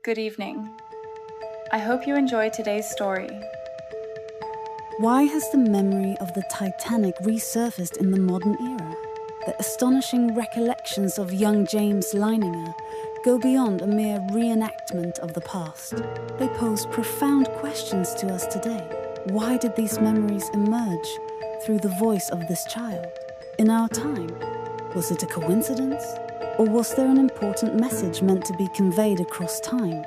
good evening. I hope you enjoy today's story. Why has the memory of the Titanic resurfaced in the modern era? The astonishing recollections of young James Leininger go beyond a mere reenactment of the past. They pose profound questions to us today. Why did these memories emerge through the voice of this child? In our time, was it a coincidence? Or was there an important message meant to be conveyed across time?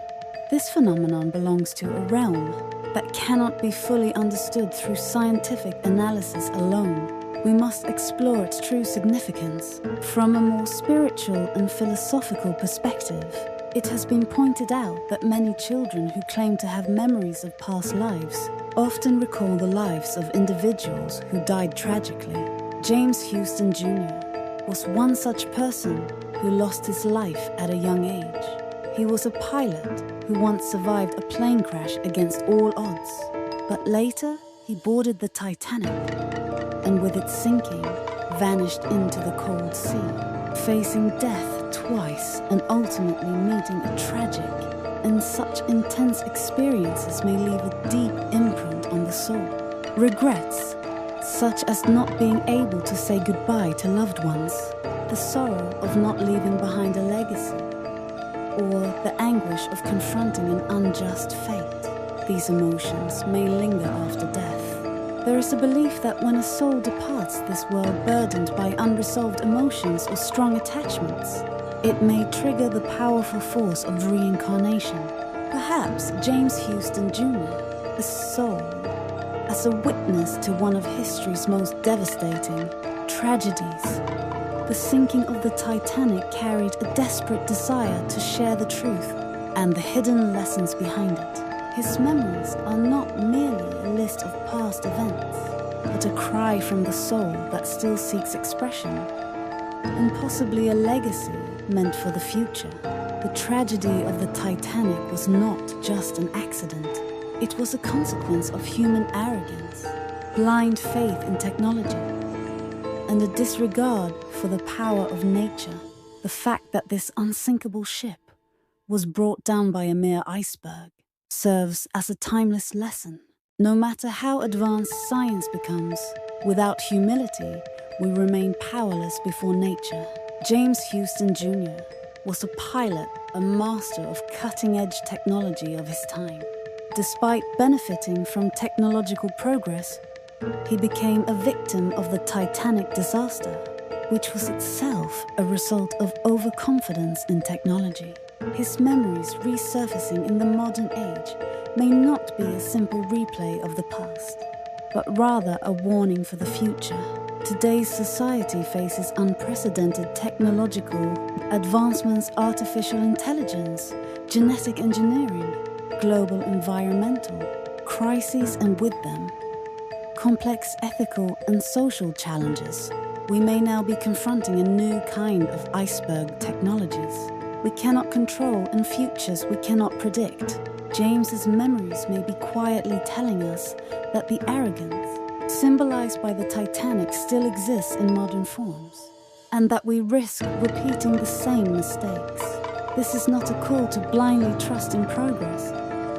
This phenomenon belongs to a realm that cannot be fully understood through scientific analysis alone. We must explore its true significance from a more spiritual and philosophical perspective. It has been pointed out that many children who claim to have memories of past lives often recall the lives of individuals who died tragically. James Houston Jr. was one such person who lost his life at a young age. He was a pilot who once survived a plane crash against all odds. But later, he boarded the Titanic and with its sinking, vanished into the cold sea, facing death twice and ultimately meeting a tragic. And such intense experiences may leave a deep imprint on the soul. Regrets, such as not being able to say goodbye to loved ones, the sorrow of not leaving behind a legacy, or the anguish of confronting an unjust fate. These emotions may linger after death. There is a belief that when a soul departs this world burdened by unresolved emotions or strong attachments, it may trigger the powerful force of reincarnation. Perhaps James Houston Jr., a soul, as a witness to one of history's most devastating tragedies. The sinking of the Titanic carried a desperate desire to share the truth and the hidden lessons behind it. His memories are not merely a list of past events, but a cry from the soul that still seeks expression, and possibly a legacy meant for the future. The tragedy of the Titanic was not just an accident. It was a consequence of human arrogance, blind faith in technology, and a disregard for the power of nature. The fact that this unsinkable ship was brought down by a mere iceberg serves as a timeless lesson. No matter how advanced science becomes, without humility, we remain powerless before nature. James Houston Jr. was a pilot, a master of cutting-edge technology of his time. Despite benefiting from technological progress, he became a victim of the Titanic disaster, which was itself a result of overconfidence in technology. His memories resurfacing in the modern age may not be a simple replay of the past, but rather a warning for the future. Today's society faces unprecedented technological advancements, artificial intelligence, genetic engineering, global environmental crises, and with them, complex ethical and social challenges. We may now be confronting a new kind of iceberg technologies we cannot control and futures we cannot predict. James's memories may be quietly telling us that the arrogance symbolized by the Titanic still exists in modern forms, and that we risk repeating the same mistakes. This is not a call to blindly trust in progress,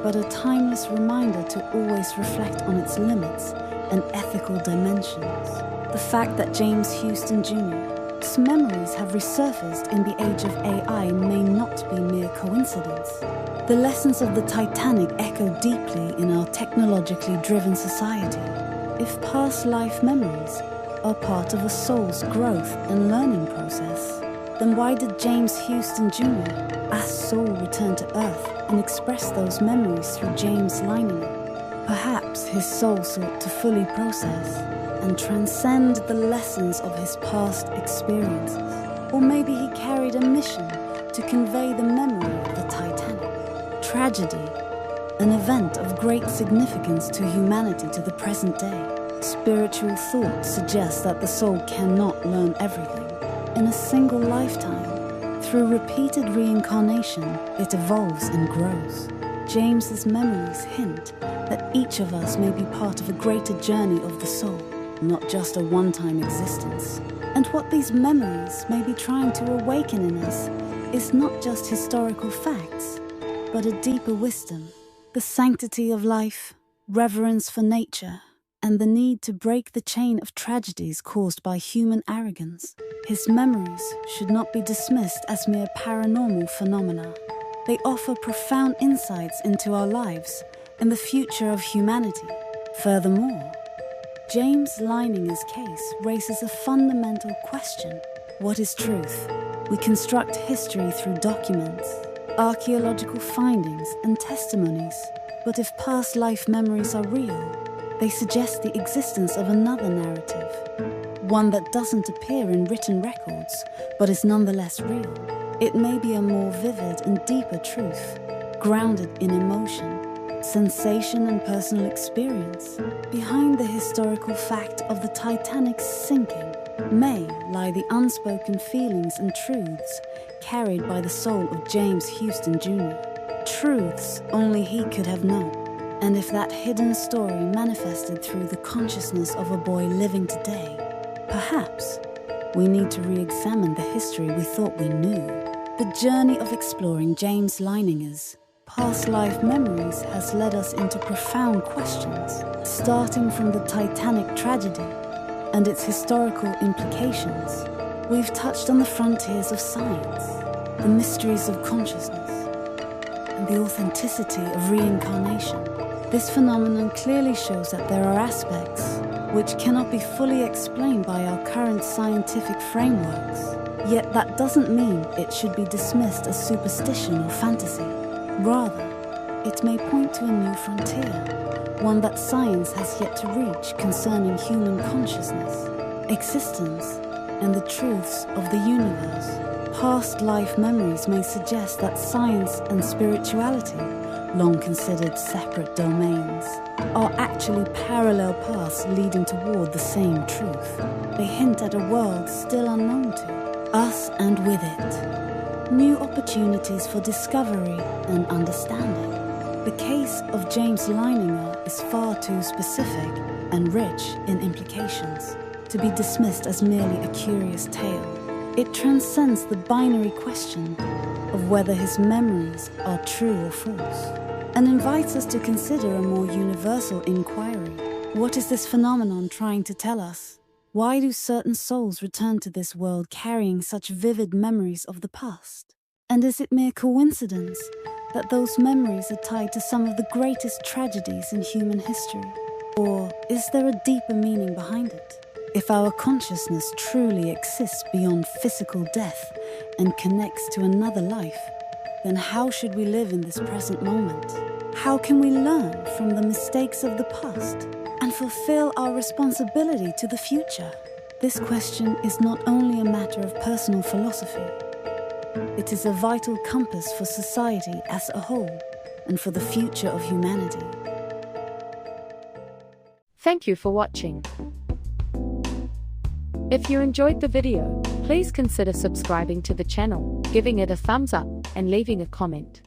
but a timeless reminder to always reflect on its limits and ethical dimensions. The fact that James Houston Jr.'s memories have resurfaced in the age of AI may not be mere coincidence. The lessons of the Titanic echo deeply in our technologically driven society. If past life memories are part of a soul's growth and learning process, then why did James Houston Jr., as soul, return to Earth and express those memories through James Leininger? Perhaps his soul sought to fully process and transcend the lessons of his past experiences. Or maybe he carried a mission to convey the memory of the Titanic. Tragedy, an event of great significance to humanity to the present day. Spiritual thought suggests that the soul cannot learn everything in a single lifetime. Through repeated reincarnation, it evolves and grows. James's memories hint that each of us may be part of a greater journey of the soul, not just a one-time existence. And what these memories may be trying to awaken in us is not just historical facts, but a deeper wisdom, the sanctity of life, reverence for nature, and the need to break the chain of tragedies caused by human arrogance. His memories should not be dismissed as mere paranormal phenomena. They offer profound insights into our lives and the future of humanity. Furthermore, James Leininger's case raises a fundamental question. What is truth? We construct history through documents, archaeological findings, and testimonies. But if past life memories are real, they suggest the existence of another narrative, one that doesn't appear in written records, but is nonetheless real. It may be a more vivid and deeper truth, grounded in emotion, sensation, and personal experience. Behind the historical fact of the Titanic's sinking may lie the unspoken feelings and truths carried by the soul of James Houston Jr. Truths only he could have known. And if that hidden story manifested through the consciousness of a boy living today, perhaps we need to re-examine the history we thought we knew. The journey of exploring James Leininger's past life memories has led us into profound questions, starting from the Titanic tragedy and its historical implications. We've touched on the frontiers of science, the mysteries of consciousness, and the authenticity of reincarnation. This phenomenon clearly shows that there are aspects which cannot be fully explained by our current scientific frameworks. Yet that doesn't mean it should be dismissed as superstition or fantasy. Rather, it may point to a new frontier, one that science has yet to reach concerning human consciousness, existence, and the truths of the universe. Past life memories may suggest that science and spirituality, long considered separate domains, are actually parallel paths leading toward the same truth. They hint at a world still unknown to us and with it. New opportunities for discovery and understanding. The case of James Leininger is far too specific and rich in implications to be dismissed as merely a curious tale. It transcends the binary question of whether his memories are true or false, and invites us to consider a more universal inquiry. What is this phenomenon trying to tell us? Why do certain souls return to this world carrying such vivid memories of the past? And is it mere coincidence that those memories are tied to some of the greatest tragedies in human history? Or is there a deeper meaning behind it? If our consciousness truly exists beyond physical death and connects to another life, then how should we live in this present moment? How can we learn from the mistakes of the past and fulfill our responsibility to the future? This question is not only a matter of personal philosophy, it is a vital compass for society as a whole and for the future of humanity. Thank you for watching. If you enjoyed the video, please consider subscribing to the channel, giving it a thumbs up, and leaving a comment.